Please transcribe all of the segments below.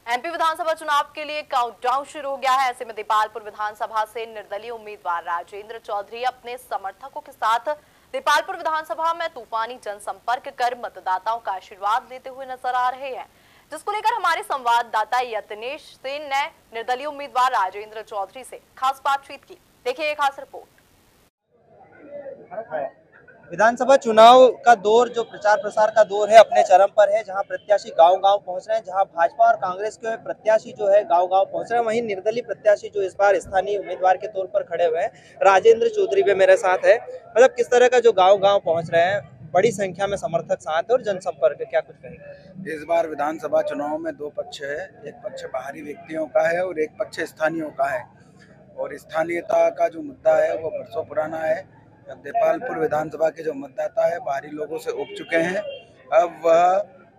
MP विधानसभा चुनाव के लिए काउंटडाउन शुरू हो गया है। ऐसे में देपालपुर विधानसभा से निर्दलीय उम्मीदवार राजेंद्र चौधरी अपने समर्थकों के साथ देपालपुर विधानसभा में तूफानी जनसंपर्क कर मतदाताओं का आशीर्वाद लेते हुए नजर आ रहे हैं, जिसको लेकर हमारे संवाददाता यत्नेश सेन ने निर्दलीय उम्मीदवार राजेंद्र चौधरी से खास बातचीत की। देखिए एक खास रिपोर्ट। विधानसभा चुनाव का दौर जो प्रचार प्रसार का दौर है अपने चरम पर है, जहां प्रत्याशी गांव-गांव पहुंच रहे हैं, जहां भाजपा और कांग्रेस के प्रत्याशी जो है गांव-गांव पहुंच रहे हैं, वहीं निर्दलीय प्रत्याशी जो इस बार स्थानीय उम्मीदवार के तौर पर खड़े हुए हैं राजेंद्र चौधरी भी मेरे साथ है। मतलब किस तरह का जो गांव-गांव पहुंच रहे हैं, बड़ी संख्या में समर्थक साथ है और जनसंपर्क, क्या कुछ कहेंगे? इस बार विधानसभा चुनाव में दो पक्ष है, एक पक्ष बाहरी व्यक्तियों का है और एक पक्ष स्थानीयों का है। और स्थानीयता का जो मुद्दा है वो बरसों पुराना है। देपालपुर विधानसभा के जो मतदाता है बाहरी लोगों से उब चुके हैं, अब वह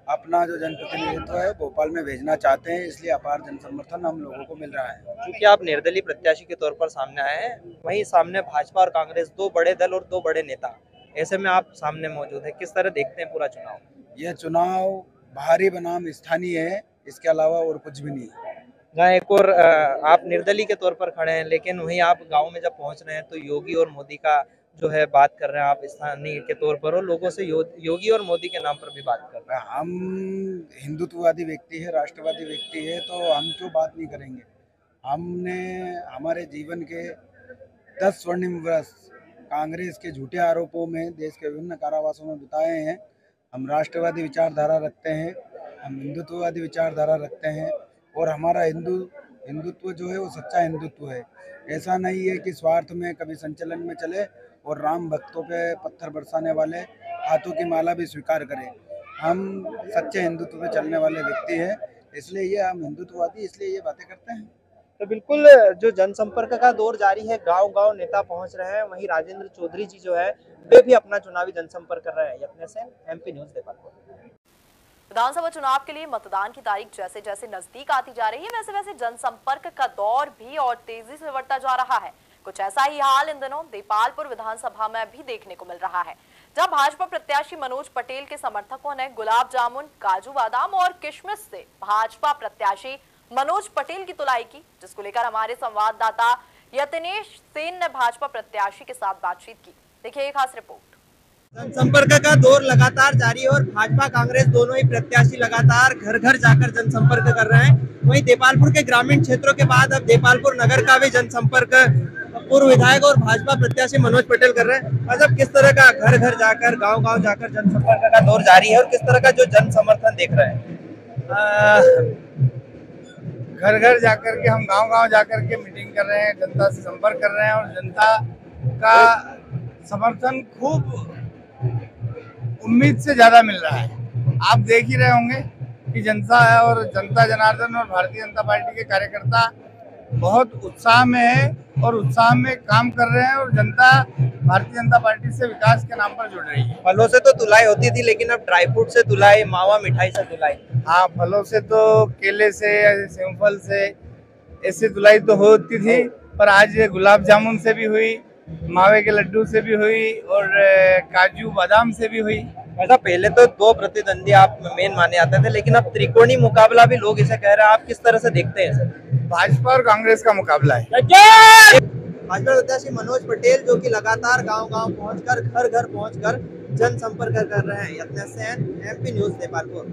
अपना जो जनप्रतिनिधित्व है भोपाल में भेजना चाहते हैं, इसलिए अपार जन समर्थन हम लोगों को मिल रहा है। क्योंकि आप निर्दलीय प्रत्याशी के तौर पर सामने आए हैं, वहीं सामने भाजपा और कांग्रेस, दो बड़े दल और दो बड़े नेता, ऐसे में आप सामने मौजूद है, किस तरह देखते हैं पूरा चुनाव? यह चुनाव बाहरी बनाम स्थानीय है, इसके अलावा और कुछ भी नहीं है। जहाँ एक और आप निर्दलीय के तौर पर खड़े हैं, लेकिन वहीं आप गांव में जब पहुंच रहे हैं तो योगी और मोदी का जो है बात कर रहे हैं आप स्थानीय के तौर पर, और लोगों से योगी और मोदी के नाम पर भी बात कर रहे हैं। हम हिंदुत्ववादी व्यक्ति है, राष्ट्रवादी व्यक्ति है, तो हम क्यों बात नहीं करेंगे। हमने हमारे जीवन के 10 स्वर्णिम वर्ष कांग्रेस के झूठे आरोपों में देश के विभिन्न कारावासों में बिताए हैं। हम राष्ट्रवादी विचारधारा रखते हैं, हम हिंदुत्ववादी विचारधारा रखते हैं, और हमारा हिंदुत्व जो है वो सच्चा हिंदुत्व है। ऐसा नहीं है कि स्वार्थ में कभी संचलन में चले और राम भक्तों पे पत्थर बरसाने वाले हाथों की माला भी स्वीकार करें। हम सच्चे हिंदुत्व पे चलने वाले व्यक्ति हैं, इसलिए ये हम हिंदुत्ववादी इसलिए ये बातें करते हैं। तो बिल्कुल जो जनसंपर्क का दौर जारी है, गांव-गांव नेता पहुंच रहे हैं, वहीं राजेंद्र चौधरी जी जो है वे भी अपना चुनावी जनसंपर्क कर रहे हैं। यत्नेश सेन, एमपी न्यूज़ देपालपुर। विधानसभा चुनाव के लिए मतदान की तारीख जैसे जैसे नजदीक आती जा रही है, वैसे वैसे जनसंपर्क का दौर भी और तेजी से बढ़ता जा रहा है। कुछ ऐसा ही हाल इन दिनों देपालपुर विधानसभा में भी देखने को मिल रहा है, जहां भाजपा प्रत्याशी मनोज पटेल के समर्थकों ने गुलाब जामुन, काजू बादाम और किशमिश से भाजपा प्रत्याशी मनोज पटेल की तुलाई की, जिसको लेकर हमारे संवाददाता यत्नेश सेन ने भाजपा प्रत्याशी के साथ बातचीत की। देखिए एक खास रिपोर्ट। जनसंपर्क का दौर लगातार जारी है और भाजपा कांग्रेस दोनों ही प्रत्याशी लगातार घर घर जाकर जनसंपर्क कर रहे हैं। वहीं देपालपुर के ग्रामीण क्षेत्रों के बाद अब देपालपुर नगर का भी जनसंपर्क पूर्व विधायक और भाजपा प्रत्याशी मनोज पटेल कर रहे हैं। मतलब किस तरह का घर घर जाकर, गांव गांव जाकर जनसंपर्क का दौर जारी है और किस तरह का जो जन समर्थन देख रहे हैं? घर घर जाकर के हम गांव-गांव जाकर के मीटिंग कर रहे हैं, जनता से संपर्क कर रहे हैं और जनता का समर्थन खूब उम्मीद से ज्यादा मिल रहा है। आप देख ही रहे होंगे कि जनता है और जनता जनार्दन और भारतीय जनता पार्टी के कार्यकर्ता बहुत उत्साह में है और उत्साह में काम कर रहे हैं और जनता भारतीय जनता पार्टी से विकास के नाम पर जुड़ रही है। फलों से तो तुलाई होती थी, लेकिन अब ड्राई फ्रूट से तुलाई, मावा मिठाई से तुलाई। हाँ, फलों से तो केले से, सेमफल से ऐसे तुलाई तो होती थी, पर आज गुलाब जामुन से भी हुई, मावे के लड्डू से भी हुई और काजू बादाम से भी हुई। ऐसा पहले तो दो प्रतिद्वंदी आप मेन माने जाते थे, लेकिन अब त्रिकोणीय मुकाबला भी लोग इसे कह रहे हैं, आप किस तरह से देखते हैं इसे? भाजपा और कांग्रेस का मुकाबला है। भाजपा प्रत्याशी मनोज पटेल जो कि लगातार गांव-गांव पहुंचकर, घर घर पहुंचकर जनसंपर्क कर रहे हैं। यत्नेश सेन, एमपी न्यूज़ देपालपुर।